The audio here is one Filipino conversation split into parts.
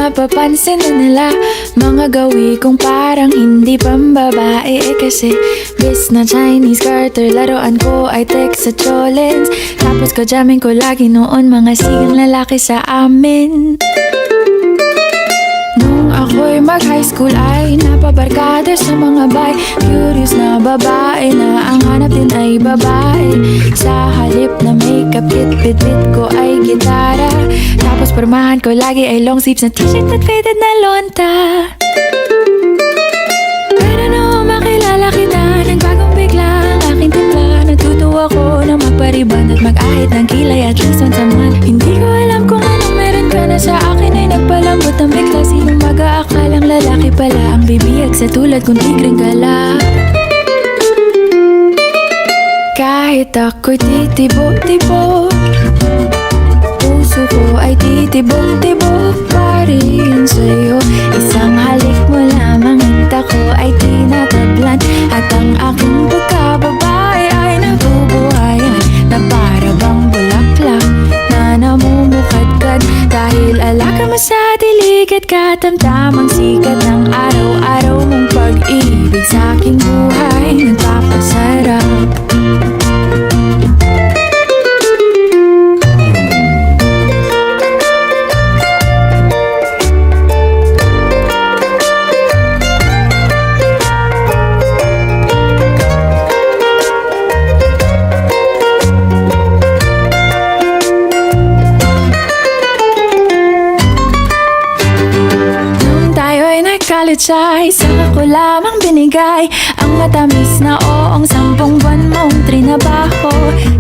mapapansin na nila mga gawi kong parang hindi pambabae. Kasi bis na Chinese Carter, laruan ko ay Tex sa Cholens. Tapos jamming ko lagi noon mga sigang lalaki sa amin. Nung ako'y mag-high school ay napabarkada sa mga bay. Curious na babae na ang hanap din ay babae. Sa halip na makeup kit, bit-bit ko ay gitara. Tapos pormahan ko lagi ay long sleeves na t-shirt at faded na lonta. Pero nung makilala kita, nagbagong bigla ang aking timpla. Natutuwa ko na magpariban at mag-ahit ng kilay at least once a month. Hindi ko alam kung anong meron ka na sa akin ay nagpalambot ng bigla. Sinong mag-aakalang lalaki pala ang bibiyag sa tulad kong tigring gala. Kahit ako'y titibok-tibok, puso ko ay titibok-tibok pa rin sa'yo. Isang halik mo lamang at ako ay tinatablan. At ang aking pagkababae ay nabubuhayan na para bang bulaklak na namumukadkad. Dahil alaga mo sa dilig at katamtamang sikat ng araw-araw mong pag-ibig sa aking buhay nagpapasarap. College ay saka ko lamang binigay ang matamis na oong 10 buwan mong trinabaho.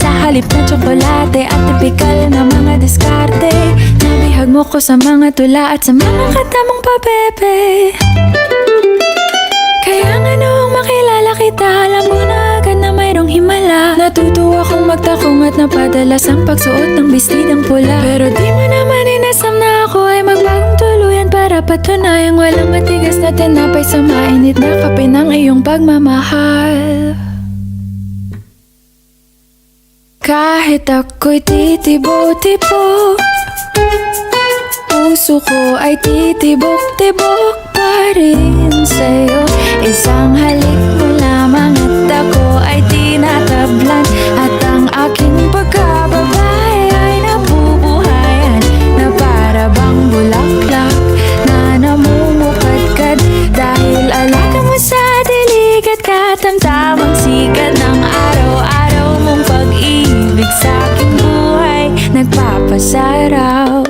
Sa halip na tsokolate at tipikal na mga diskarte, nabihag mo ko sa mga tula at sa mga katamong pabebe. Kaya nga noong makilala kita, alam ko na agad na mayroong himala. Natutuwa kong magtakong at napadalas ang pagsuot ng bestidang pula. Pero di mo naman inasam na ako ay magbagong tuluyan para patunayang walang matigas na tinapay sa mainit na kape ng iyong pagmamahal. Kahit ako'y titibok-tibok, puso ko ay titibok-tibok pa rin sa'yo. Isang halik mo lamang at ako ay tinatablan. At ang aking pagkababae ay nabubuhayan na para bang bulaklak na namumukadkad. Dahil alaga mo sa dilig at katamtamang sikat ng araw-araw mong pag-ibig sa aking buhay nagpapasaraw.